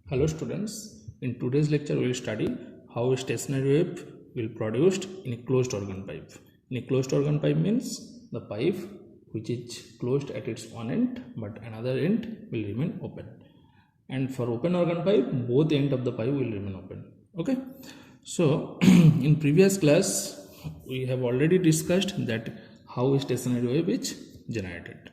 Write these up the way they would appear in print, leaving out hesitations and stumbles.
Hello students, in today's lecture we will study how a stationary wave will produced in a closed organ pipe. In a closed organ pipe means the pipe which is closed at its one end but another end will remain open. And for open organ pipe, both end of the pipe will remain open. Okay. So in previous class we have already discussed that how a stationary wave is generated.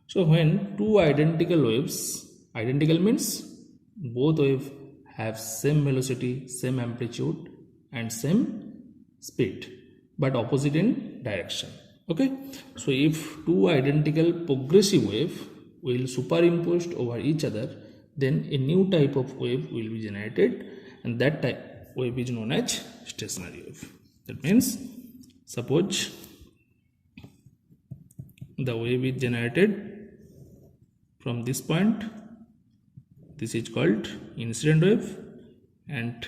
So when two identical waves, identical means both waves have same velocity, same amplitude and same speed but opposite in direction. Okay, so if two identical progressive wave will superimposed over each other, then a new type of wave will be generated and that type wave is known as stationary wave. That means suppose the wave is generated from this point, this is called incident wave and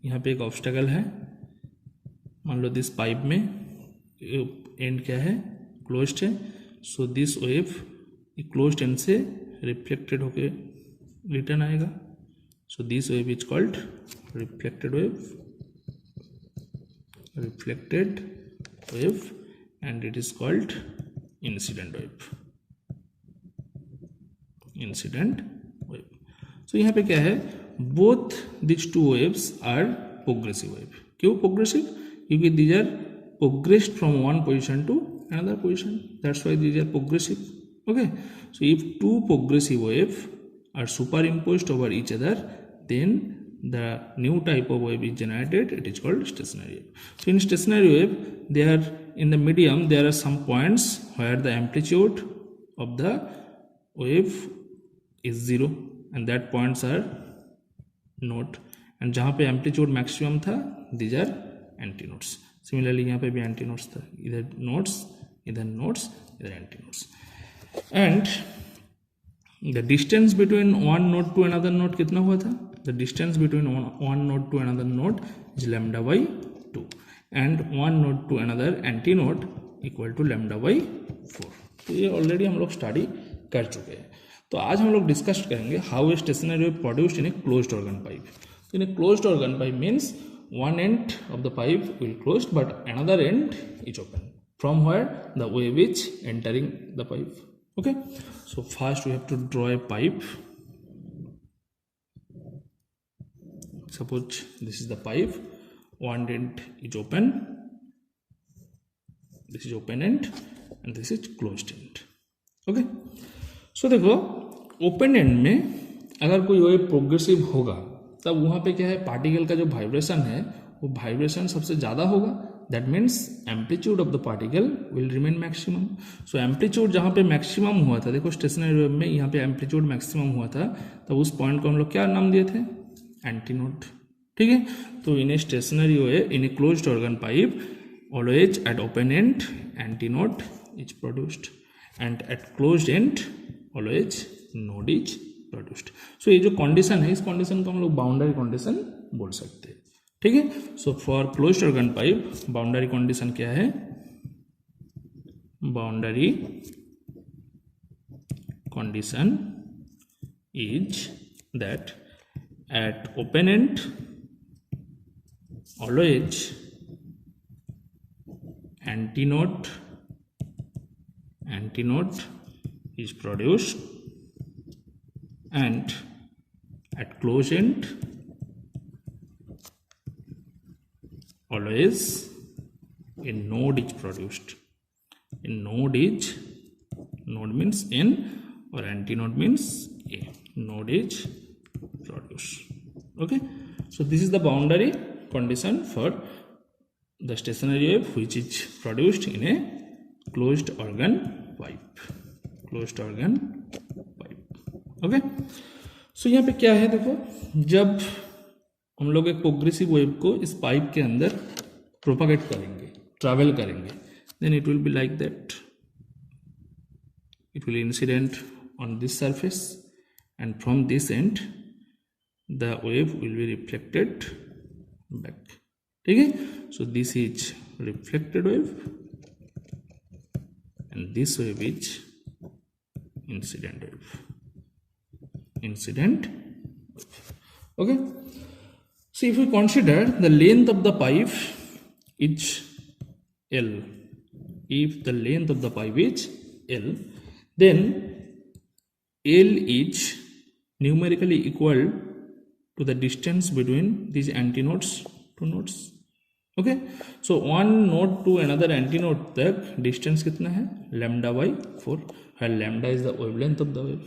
यहाँ पे एक obstacle है, मान लो this pipe में end क्या है, closed है. So this wave closed end से रिफ्लेक्टेड होके रिटर्न आएगा. So this wave is called reflected wave and it is called incident wave. So यहाँ पे क्या है, both this two waves are progressive wave. क्यों प्रोग्रेसिव? क्योंकि these are progressed from one position to another position, that's why these are progressive. Okay, so if two progressive wave are superimposed over each other, then the new type of wave is generated, it is called stationary wave. So in stationary wave, there in the medium there are some points where the amplitude of the wave is 0 and that points are node, and जहाँ पे amplitude maximum था these are antinodes. Similarly यहाँ पे भी anti notes था, इधर nodes, इधर nodes, इधर antinodes. And the distance between one node to another node कितना हुआ था? The distance between one node to another node is lambda by 2 and one node to another antinode equal to lambda by 4. तो ये already हम लोग study कर चुके हैं. तो आज हम लोग डिस्कस करेंगे how a stationary wave produced in a closed organ pipe. In a closed organ pipe means one end of the pipe will closed but another end is open from where the wave is entering the pipe. Okay, so first we have to draw a pipe. Suppose this is the pipe, one end is open, this is open end and this is closed end. Okay, so देखो open end में अगर कोई wave progressive होगा तब वहाँ पे क्या है, पार्टिकल का जो वाइब्रेशन है वो वाइब्रेशन सबसे ज़्यादा होगा. That means amplitude of the particle will remain maximum. So amplitude जहाँ पे मैक्सिमम हुआ था, देखो स्टेशनरी वेव में यहाँ पे एम्पलीट्यूड मैक्सिमम हुआ था, तब उस पॉइंट को हम लोग क्या नाम दिए थे? एंटीनोड. ठीक है, तो in a stationary wave in a closed organ pipe always at open end antinode is produced and at closed end always node is produced. So ये जो कंडीशन है, इस कंडीशन को हम लोग बाउंड्री कंडीशन बोल सकते हैं. ठीक है, so for closed organ pipe boundary condition क्या है? Boundary condition is that at open end always antinode is produced and at closed end always a node is produced. A node means n or antinode means a. Node is produced. Okay, so this is the boundary condition for the stationary wave which is produced in a closed organ pipe. Closed organ pipe. Okay, so यहाँ पे क्या है, देखो जब हम लोग एक progressive wave को इस पाइप के अंदर प्रोपागेट करेंगे, ट्रैवल करेंगे, then it will be like that. It will incident on this surface and from this end the wave will be reflected back. ठीक है, so this is reflected wave and this wave is incident wave. Okay, so if we consider the length of the pipe is L, if the length of the pipe is L, then L is numerically equal to the distance between these antinodes, two nodes. Okay, so one node to another antinode तक distance कितना है, lambda by 4, और lambda is the wavelength of the wave.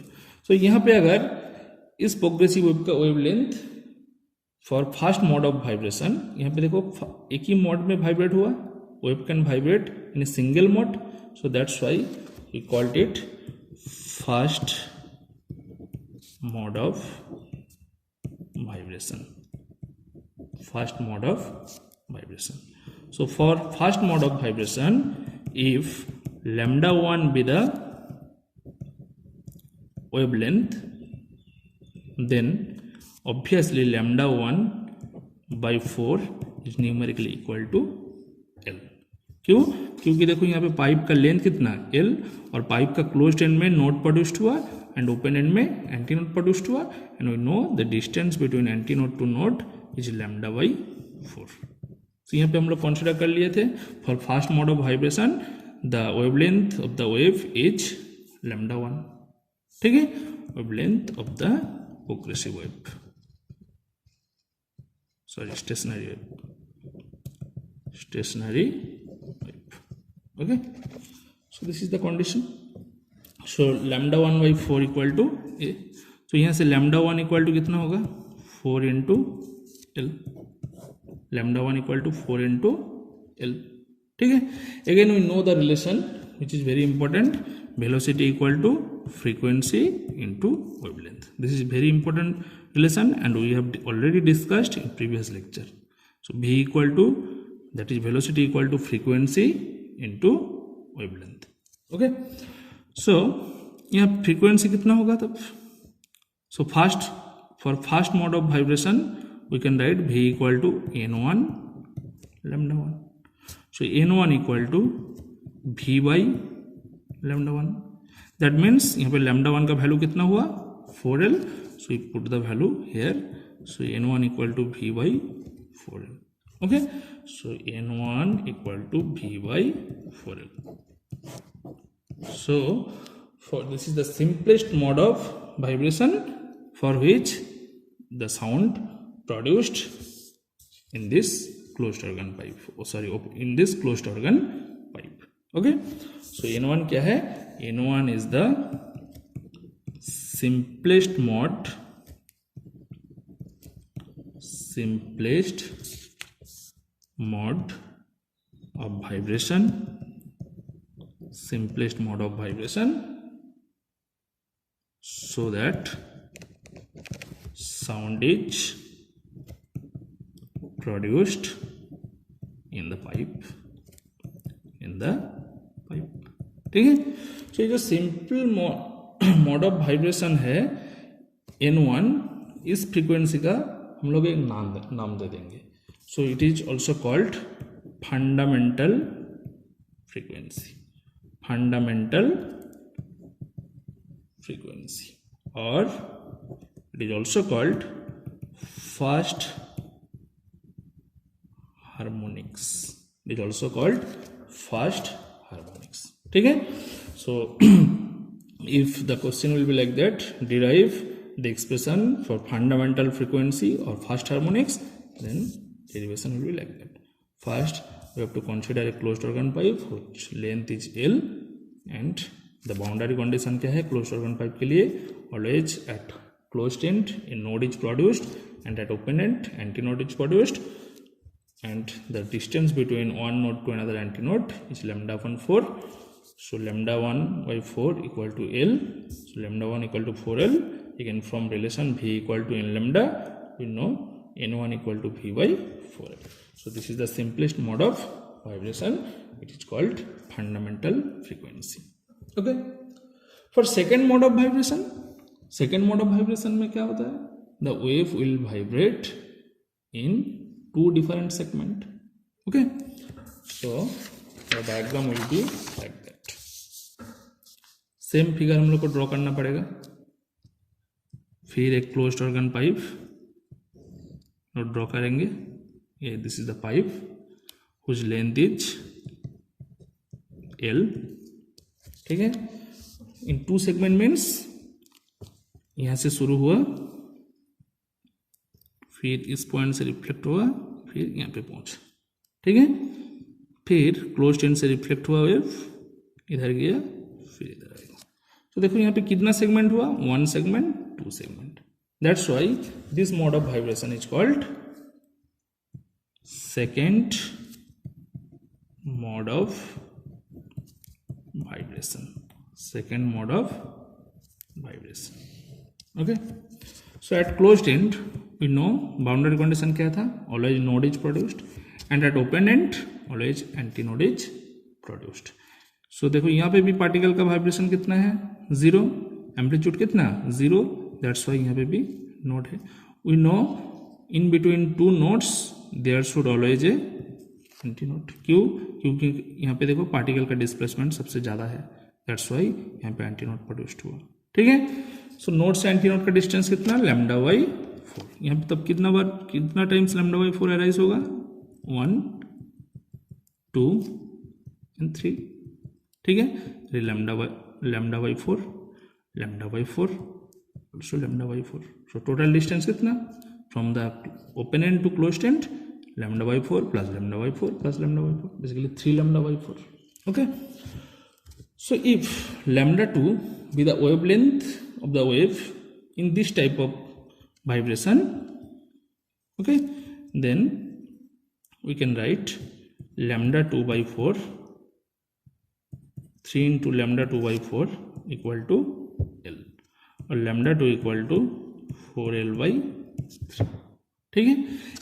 So यहाँ पे अगर इस progressive wave का wavelength for fast mode of vibration, यहाँ पे देखो एक ही मोड में वाइब्रेट हुआ, wave can vibrate in a single mode, so that's why we called it fast mode of vibration, fast mode of vibration. So for fast mode of vibration, if lambda 1 be the wavelength, then obviously lambda 1 by 4 is numerically equal to L. क्यों? क्योंकि देखो यहाँ पे pipe का length कितना L, और pipe का closed end में नोड प्रोड्यूस्ड हुआ एंड ओपन एंड में एंटी नोड प्रोड्यूस्ड हुआ, and we know the distance between antinode to node is lambda by 4. तो यहाँ पे हम लोग कंसिडर कर लिए थे for fast mode of vibration the wavelength of the wave is lambda 1. ठीक है, wavelength of the progressive wave, sorry stationary wave, stationary wave. Okay, so this is the condition. So lambda 1 by 4 equal to A. तो यहाँ से lambda 1 equal to कितना होगा, 4 into L. Lambda 1 equal to 4 into L. ठीक है, again we know the relation which is very important, velocity equal to frequency into wavelength. This is very important relation and we have already discussed in previous lecture. So v equal to, that is velocity equal to frequency into wavelength. Okay, so यहाँ frequency कितना होगा तब. So fast, for fast mode of vibration we can write v equal to n1 lambda 1. So n1 equal to v by lambda 1. That means यहाँ पे lambda 1 का value कितना हुआ, 4L. So we put the value here. So n1 equal to v by 4L. Okay, so n1 equal to v by 4L. So for this is the simplest mode of vibration for which the sound produced in this closed organ pipe. Oh, sorry, in this closed organ pipe. Okay, so n1 क्या है, n1 is the simplest mode of vibration, simplest mode of vibration, so that sound is produced in the pipe, ठीक है. तो ये जो simple mode of vibration है n1, इस frequency का हम लोग एक नाम दे देंगे. So it is also called fundamental frequency, fundamental frequency, और it is also called fast harmonics. It is also called fast harmonics. ठीक है, so if the question will be like that, derive the expression for fundamental frequency or fast harmonics, then derivation will be like that. First we have to consider a closed organ pipe which length is L, and the boundary condition क्या है closed organ pipe के लिए, always at closed end a node is produced and at open end antinode is produced, and the distance between one node to another antinode is lambda 1 4. So lambda 1 by 4 equal to L. So lambda 1 equal to 4L. Again from relation v equal to n lambda, we know n1 equal to v by 4L. So this is the simplest mode of vibration. It is called fundamental frequency. Okay. For second mode of vibration, second mode of vibration में क्या होता है? The wave will vibrate in two different segment. Okay. So the diagram will be like that. Same figure हम लोग को draw करना पड़ेगा. फिर एक closed organ pipe, node draw करेंगे, ये this is the pipe whose length is L, ठीक है। इन 2 सेगमेंट मीन्स यहां से शुरू हुआ, फिर इस पॉइंट से रिफ्लेक्ट हुआ, फिर यहाँ पे पहुंचा, ठीक है। फिर क्लोज एंड से रिफ्लेक्ट हुआ वेव, इधर गया, फिर इधर आएगा। तो देखो यहाँ पे कितना सेगमेंट हुआ, 1 segment, 2 segment. That's why this mode of vibration is called second mode of vibration, second mode of vibration. Okay, so at closed end we know boundary condition क्या था, always node is produced, and at open end always antinode is produced. so देखो यहाँ पे भी particle का vibration कितना है, 0, amplitude कितना, 0, दैट्स वाई यहाँ पे भी नोड है। we know in between 2 nodes there should always a antinode, क्यों, क्योंकि यहाँ पे देखो पार्टिकल का डिस्प्लेसमेंट सबसे ज़्यादा है, दैट्स वाई यहाँ पे एंटीनोड प्रोड्यूस्ड हुआ, ठीक है। सो नोड से एंटीनोड का डिस्टेंस कितना, λ/4। यहाँ पे तब कितना टाइम्स λ/4 अराइज होगा, 1, 2 and 3, ठीक है। λ/4 also λ/4, सो टोटल डिस्टेंस कितना from the open end to closed end, λ/4 plus λ/4 plus λ/4, basically 3 λ/4. Okay, so if λ2 be the wavelength of the wave in this type of vibration, okay, then we can write λ2/4, 3 into λ2/4 equal to L, और λ2 equal to 4L/3, ठीक है।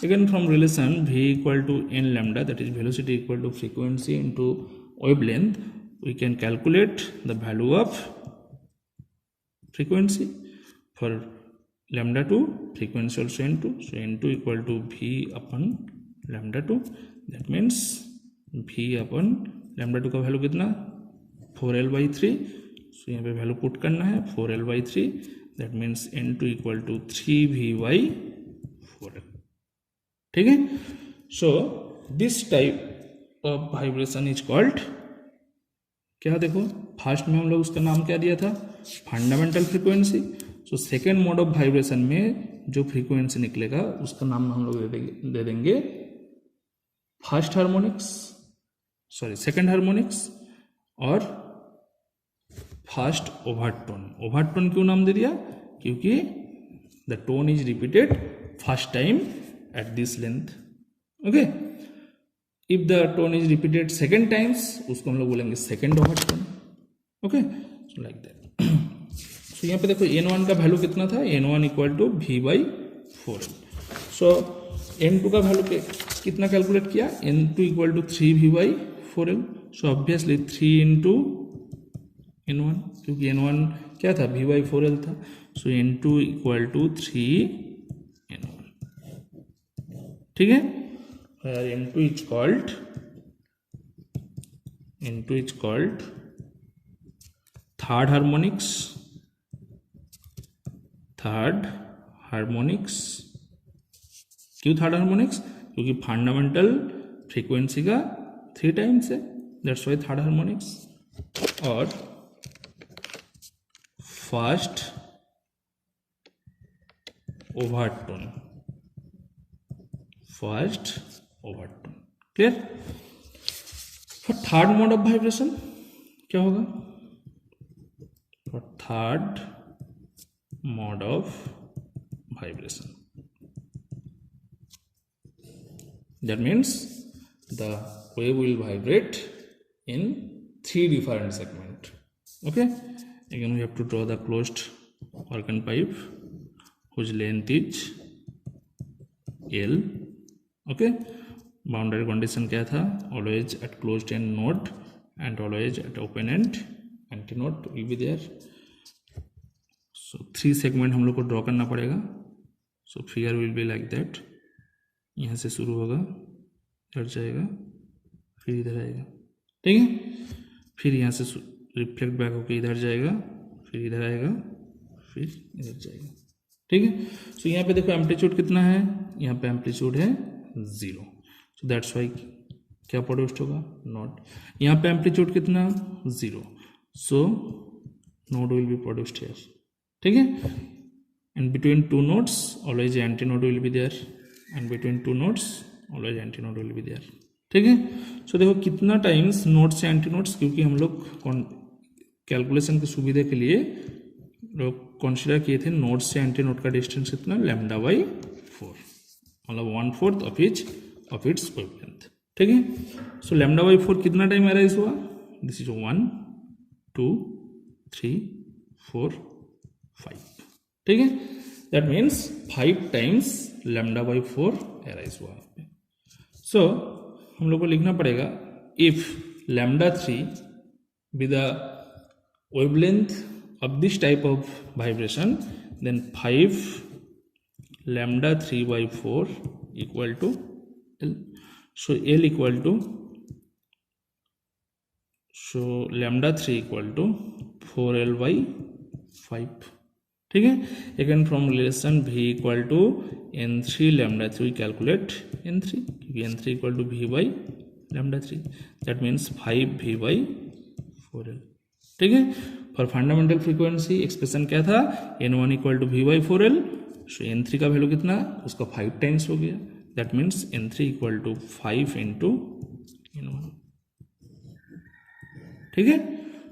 Again from relation v equal to n lambda, that is velocity equal to frequency into wavelength, we can calculate the value of frequency for λ2, frequency also n2, so n2 equal to v upon λ2, that means v upon λ2 का value कितना, 4L/3, सो यहाँ पे value put करना है 4L/3, that means n2 equal to 3v/4L, ठीक है। So this type of vibration is called क्या, देखो फर्स्ट में हम लोग उसका नाम क्या दिया था, fundamental frequency. So second mode of vibration में जो फ्रीक्वेंसी निकलेगा उसका नाम हम लोग दे देंगे first harmonics, sorry second harmonics, और फर्स्ट ओवरटोन। ओवरटोन क्यों नाम दे दिया, क्योंकि the tone is repeated first time at this length, okay। if the tone is repeated second times, उसको हम लोग बोलेंगे second overtone, okay, so like that। so यहाँ पे देखो n1 का वैल्यू कितना था, n1 equal to v/4L, so n2 का वैल्यू कितना कैलकुलेट किया, n2 equal to 3v/4L, so obviously 3 into n1, क्योंकि n1 क्या था, v/4L था, सो n2 इक्वल टू 3, ठीक है। n2 is called third harmonics, क्यों थर्ड हार्मोनिक्स, क्योंकि फंडामेंटल फ्रीक्वेंसी का 3 टाइम्स है, दैट्स वाई थर्ड हार्मोनिक्स। और first overtone, clear. For third mode of vibration क्या होगा, for third mode of vibration, that means the wave will vibrate in 3 different segments, okay। again we have to draw the closed organ pipe whose length is L, okay। Boundary condition क्या था, always at closed end node and always at open end antinode will be there. So 3 segment हम लोग को draw करना पड़ेगा, so figure will be like that, यहाँ से शुरू होगा, इधर जाएगा, फिर इधर आएगा, ठीक है। फिर यहाँ से रिफ्लेक्ट बैक होकर इधर जाएगा, फिर इधर आएगा, फिर इधर जाएगा, ठीक है। सो यहाँ पे देखो एम्पलीट्यूड कितना है, यहाँ पे एम्पलीट्यूड है 0, सो दैट्स वाई क्या प्रोड्यूस्ड होगा, नोड। यहाँ पे एम्पलीट्यूड कितना 0, so node will be produced here, ठीक है। And between two nodes always antinode will be there, and between two nodes always antinode will be there, ठीक है। So देखो कितना टाइम्स नोड से एंटी नोड्स, क्योंकि हम लोग कैलकुलेशन की सुविधा के लिए लोग कंसीडर किए थे नोड से एंटी नोड का डिस्टेंस कितना, λ/4, मतलब 1/4 ऑफ इट्स वेवलेंथ, ठीक है। सो λ/4 कितना टाइम अराइज हुआ, दिस इज 1 2 3 4 5, ठीक है। दैट मीन्स 5 टाइम्स λ/4 अराइज हुआ। सो हम लोग को लिखना पड़ेगा if λ3 be the wavelength of this type of vibration, then 5 λ3/4 equal to L. So L equal to, so λ3 equal to 4L/5, ठीक है। again from relation V equal to N3 λ3 we calculate N3, क्योंकि N3 equal to V by λ3, that means 5V/4L, ठीक है। For fundamental frequency expression क्या था, N1 equal to V/4L, so N3 का value कितना, उसका 5 टाइम्स हो गया, that means N3 equal to 5 into N1, ठीक है।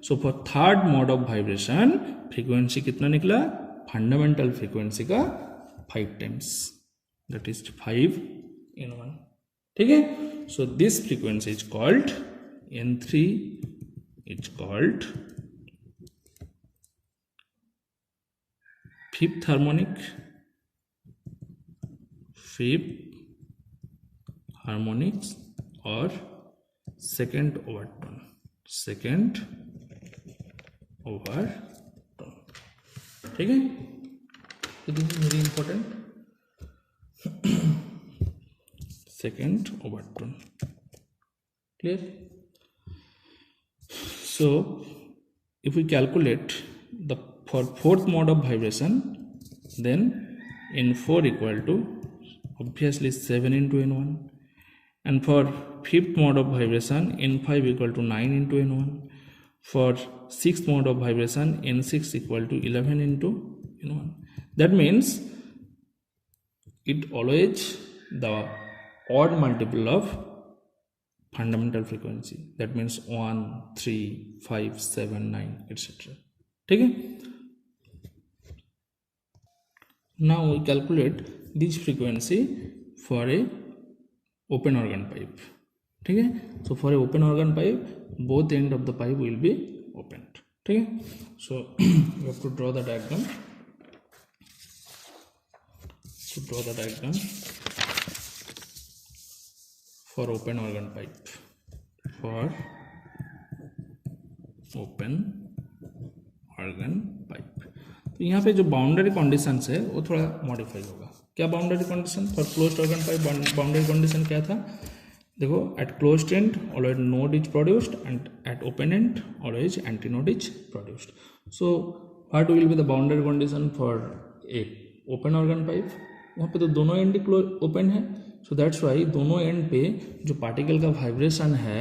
So for third mode of vibration frequency कितना निकला, फंडामेंटल फ्रीक्वेंसी का 5 टाइम्स, दैट इज 5/1, ठीक है। So this frequency is called N3 is called fifth harmonic or second overtone, ठीक है। तो this is very important, second overtone, clear। so if we calculate the for fourth mode of vibration, then N4 equal to obviously 7 into N1, and for fifth mode of vibration N5 equal to 9 into N1, for sixth mode of vibration N6 equal to 11 into N1. That means it always the odd multiple of fundamental frequency, that means 1 3 5 7 9 etc, ठीक है। Now we calculate this frequency for a open organ pipe, ठीक है। So for a open organ pipe, both end of the pipe will be opened, ठीक है। So you have to draw the diagram. So draw the diagram for open organ pipe, for open organ pipe। तो यहाँ पे जो boundary conditions है वो थोड़ा modify होगा। क्या boundary condition for closed organ pipe, boundary condition क्या था, देखो at closed end always node is produced and at open end always antinode is produced. So what will be the boundary condition for a open organ pipe, वहाँ पे तो दोनों end open है, so that's why दोनों end पे जो particle का vibration है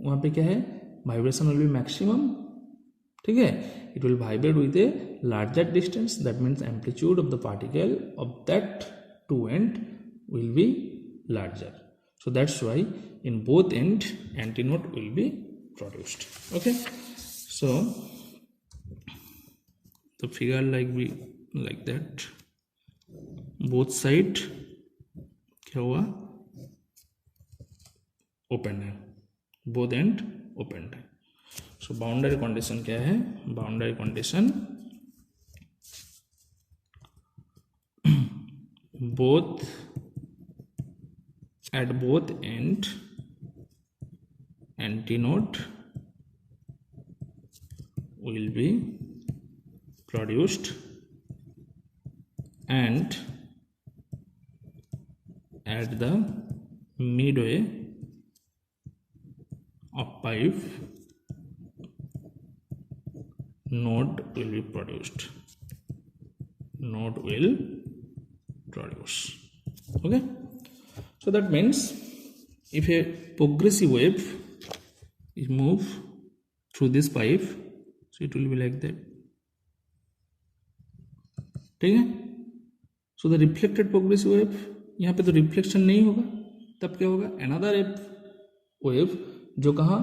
वहाँ पे क्या है, वाइब्रेशन विल बी मैक्सिमम, ठीक है। It will vibrate with a larger distance, that means amplitude of the particle of that two end will be larger, so that's why in both end antinode will be produced, okay। So the figure like that, both side क्या हुआ, open है, both end open है। so boundary condition क्या है, boundary condition both at both end antinode will be produced and at the midway of pipe node will be produced, node will produce. Okay, so that means if a progressive wave is move through this pipe, so it will be like that. ठीक है, so the reflected progressive wave, यहाँ पे तो reflection नहीं होगा, तब क्या होगा, अनदर वेव जो कहाँ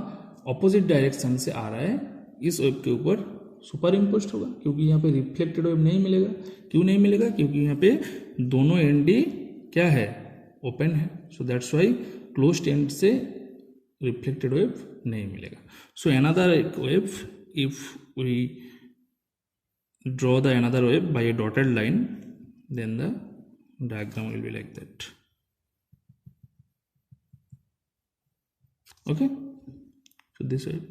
ऑपोजिट डायरेक्शन से आ रहा है इस वेव के ऊपर सुपर इम्पोज्ड होगा, क्योंकि यहाँ पे रिफ्लेक्टेड वेव नहीं मिलेगा. क्यों नहीं मिलेगा, क्योंकि यहाँ पे दोनों एंड क्या है, ओपन है. So that's why closed end से रिफ्लेक्टेड वेव नहीं मिलेगा. So another wave, if we draw the another wave by a dotted line, then the diagram will be like that. Okay, so this wave,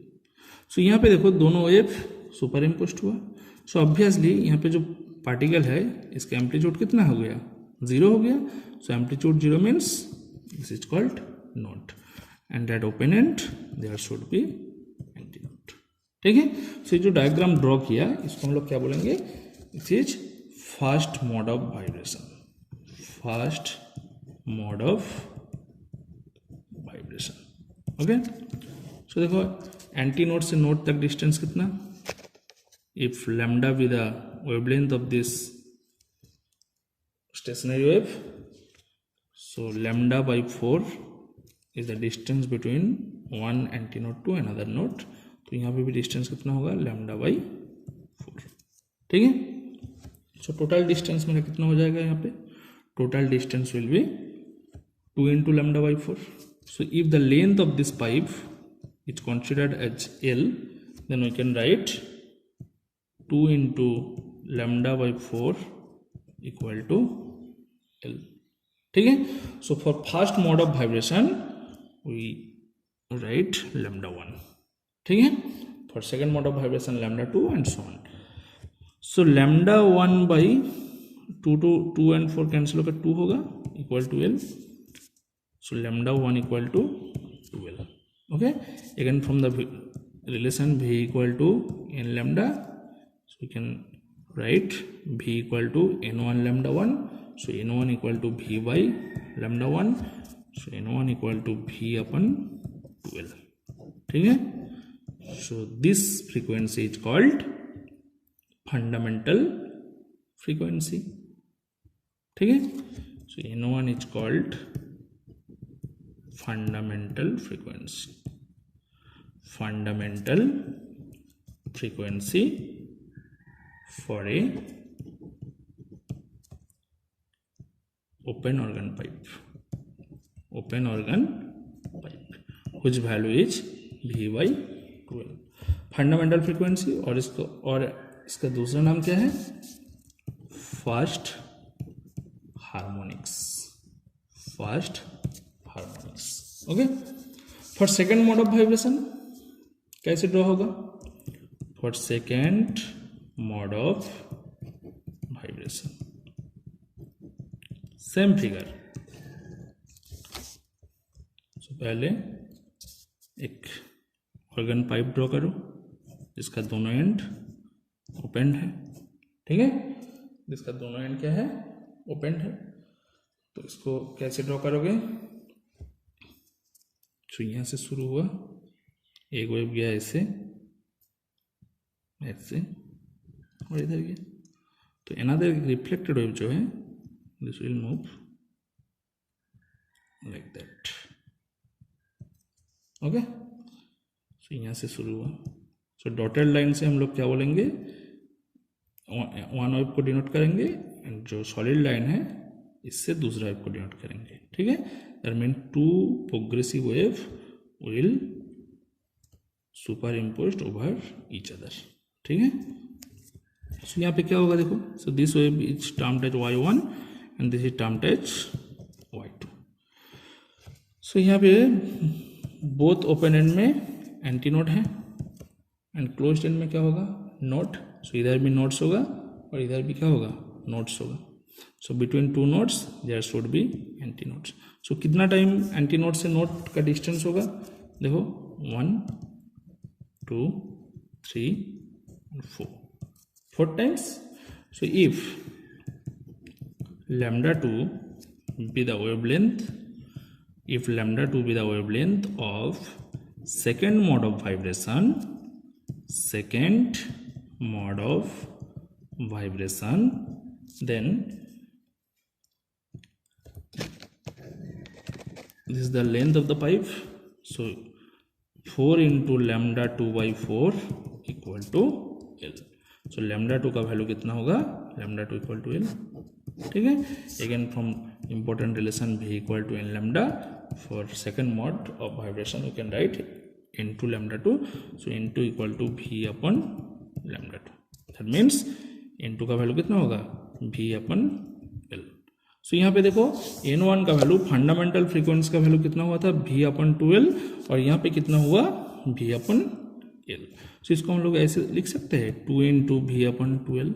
so यहाँ पे देखो दोनों wave super imposed हुआ. So obviously यहाँ पे जो पार्टिकल है इसका एम्पलीट्यूड कितना हो गया, 0 हो गया. So amplitude 0 means this is called node, and that open end there should be antinode. ठीक है, सो जो डायग्राम ड्रॉ किया इसको हम लोग क्या बोलेंगे, it is first mode of vibration. First mode of vibration. Okay, so देखो एंटी नोट से नोट तक डिस्टेंस कितना, if lambda be the wavelength of this stationary wave, so lambda by 4 is the distance between one antinode to another node. तो यहाँ पे भी distance कितना होगा, लैम्डा बाई 4. ठीक है, सो टोटल डिस्टेंस मेरा कितना हो जाएगा, यहाँ पे total distance will be 2 into lambda by 4. So if the length of this pipe is considered as L, then we can write 2 into lambda by 4 equal to L. ठीक है, so for first mode of vibration we write lambda 1. ठीक है, for second mode of vibration lambda 2 and so on. So lambda 1 by 2 and 4 cancel होकर 2 होगा equal to L. So lambda 1 equal to 2L. Okay, again from the relation V equal to N lambda, so we can write V equal to N1 lambda 1. So N1 equal to V by lambda 1. So N1 equal to V upon 2L. ठीक है, so this frequency is called fundamental frequency. ठीक है, so N1 is called fundamental frequency. Fundamental frequency for a open organ pipe. Open organ pipe whose value is V by 12. Fundamental frequency, और इसका दूसरा नाम क्या है, first harmonics. First harmonics. Okay, for second mode of vibration कैसे draw होगा, for second mode of vibration same figure. So पहले एक ऑर्गन पाइप ड्रॉ करो जिसका दोनों एंड ओपन है. ठीक है, जिसका दोनों एंड क्या है, ओपन है. तो इसको कैसे ड्रॉ करोगे, तो यहाँ से शुरू हुआ, एक वेव गया ऐसे ऐसे और इधर गया, तो अनदर रिफ्लेक्टेड वेव जो है this will move like that. okay, so यहाँ से शुरू हुआ. सो डॉटेड लाइन से हम लोग क्या बोलेंगे, वन वेव को डिनोट करेंगे, एंड जो सॉलिड लाइन है इससे दूसरा वेव को डिनोट करेंगे. ठीक है, that mean 2 progressive wave will superimposed over each other. ठीक है, सो यहाँ पे क्या होगा देखो, so this wave is termed as y1 and this is termed as y2. So यहाँ पे बोथ ओपन एंड में एंटी नोड है एंड क्लोज्ड एंड में क्या होगा, नोट. सो इधर भी नोट्स होगा और इधर भी क्या होगा, नोट्स होगा. So between 2 nodes there should be antinodes. So कितना टाइम एंटी नोट से नोट का डिस्टेंस होगा, देखो 1 2 3 4 times. So if lambda 2 be the wavelength, if lambda 2 be the wavelength of second mode of vibration, then this is the length of the pipe. So 4 into lambda 2 by 4 equal to L. So lambda 2 का value कितना होगा, lambda 2 equal to L. ठीक है, again from important relation V equal to N lambda, for second mode of vibration we can write into lambda 2. So N2 equal to V upon lambda 2. That means N2 का value कितना होगा, V upon L. सो यहाँ पे देखो N1 का value fundamental frequency का value कितना हुआ था, V अपन 2L, और यहाँ पे कितना हुआ, V अपन L. सो इसको हम लोग ऐसे लिख सकते हैं 2 into V अपन 2L.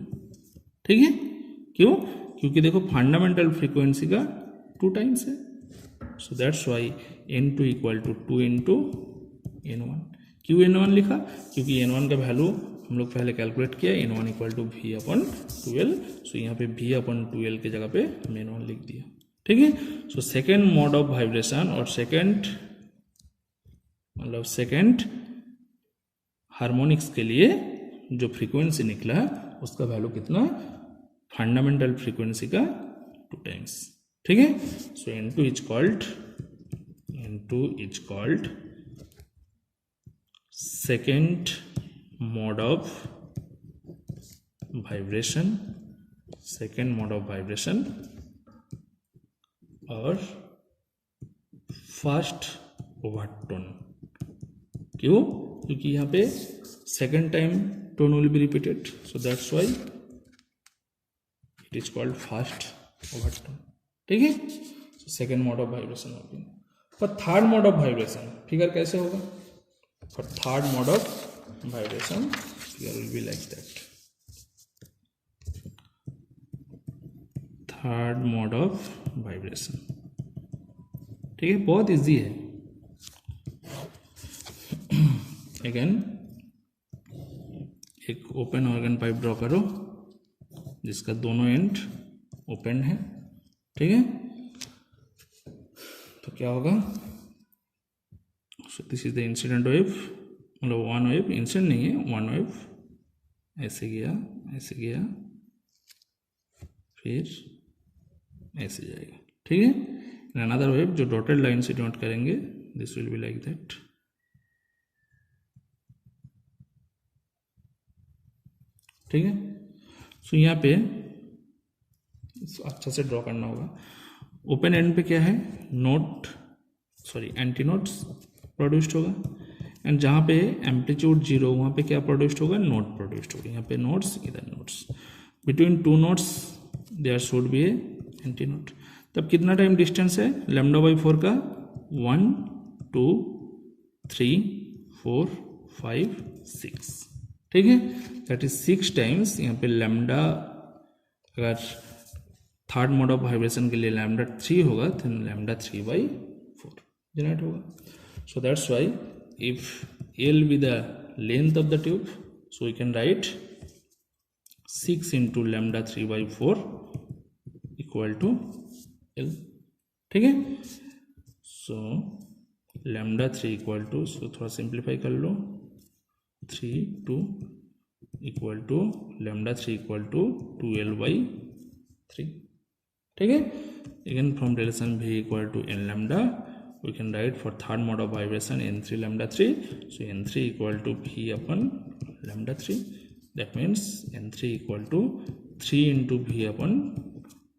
ठीक है, क्यों, क्योंकि देखो फंडामेंटल फ्रीक्वेंसी का 2 टाइम्स है. So that's why N2 equal to 2 into N1. क्यों N1 लिखा, क्योंकि N1 का वैल्यू हम लोग पहले कैलकुलेट किया, N1 equal to V upon 2L. So यहाँ पे V अपन 2L की जगह पे हम N1 लिख दिया. ठीक है, so second mode of vibration और सेकेंड हार्मोनिक्स के लिए जो फ्रीक्वेंसी निकला उसका वैल्यू कितना, फंडामेंटल फ्रीक्वेंसी का 2 टाइम्स. ठीक है, सो N2 is called second mode of vibration और फर्स्ट ओवरटोन. क्यों, क्योंकि यहाँ पे second time tone will be repeated, so that's why it is called first overtone. ठीक है, so second mode of vibration हो गया. For third mode of vibration figure कैसे होगा, for third mode of vibration figure will be like that. Third mode of vibration. ठीक है, बहुत easy है. अगेन एक ओपन ऑर्गन पाइप ड्रॉ करो जिसका दोनों एंड ओपन है. ठीक है, तो क्या होगा, सो this is the incident wave, मतलब वन वेव, इंसिडेंट नहीं है, वन वेव ऐसे गया फिर ऐसे जाएगा. ठीक है, अनदर वेव जो डॉटेड लाइन से डिनोट करेंगे, this will be like that. ठीक है, सो यहाँ पे अच्छा से ड्रॉ करना होगा. ओपन एंड पे क्या है, एंटी नोट्स प्रोड्यूस्ड होगा, एंड जहाँ पे एम्पलीट्यूड 0 वहाँ पे क्या प्रोड्यूस्ड होगा, नोट प्रोड्यूस्ड होगा. यहाँ पे नोट्स, इधर nodes. Between 2 nodes there should be a antinode. तब कितना टाइम डिस्टेंस है लैम्डा बाई 4 का, 1 2 3 4 5 6. ठीक है, दैट इज 6 टाइम्स. यहाँ पे लैम्डा, अगर थर्ड मोड ऑफ वाइब्रेशन के लिए लैम्डा 3 होगा तो लैम्डा 3/4 जनरेट होगा. सो that's Y if L be the length of the tube, so we can write 6 into lambda 3/4 equal to L. ठीक है, सो lambda 3 equal to, सो थोड़ा सिंप्लीफाई कर लो, 3 2 equal to lambda 3 equal to 2L/3. ठीक है, again from relation V equal to N lambda we can write for third mode of vibration N3 lambda 3. So N3 equal to V upon lambda 3. That means N3 equal to 3 into V upon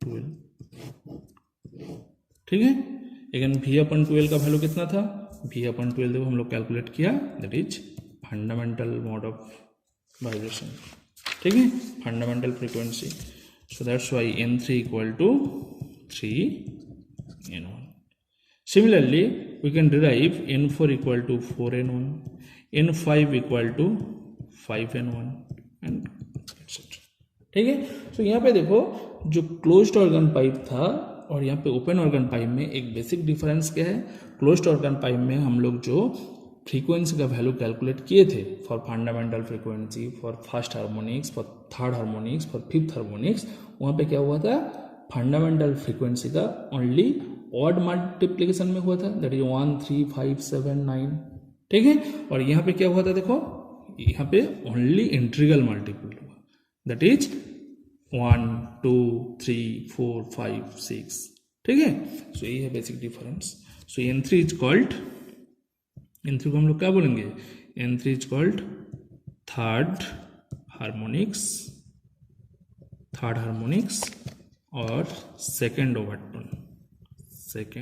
12. ठीक है, again V upon 12 का value कितना था, V upon 12 देखो हम लोग calculate किया, that is fundamental mode of vibration. ठीक है, fundamental frequency. So that's Y N3 equal to 3N1. Similarly, we can derive N4 equal to 4N1, N5 equal to 5N1 and etc. ठीक है, तो यहाँ पे देखो जो क्लोज्ड ऑर्गन पाइप था और यहाँ पे ओपन ऑर्गन पाइप में एक बेसिक डिफरेंस क्या है. क्लोज्ड ऑर्गन पाइप में हम लोग जो फ्रीक्वेंसी का वैल्यू कैलकुलेट किए थे for fundamental frequency, for first harmonics, for third harmonics, for fifth harmonics, वहाँ पे क्या हुआ था, फंडामेंटल फ्रीक्वेंसी का ओनली ऑड मल्टीप्लीकेशन में हुआ था, दैट इज 1 3 5 7 9, ठीक है। और यहाँ पे क्या हुआ था, देखो यहाँ पे ओनली इंटीग्रल मल्टीपल हुआ, दैट इज 1 2 3 4 5 6, ठीक है। सो यही है basic difference. So n3 is called, n3 को हम लोग क्या बोलेंगे, n3 is called third harmonics और सेकेंड ओवरटोन, सेकेंड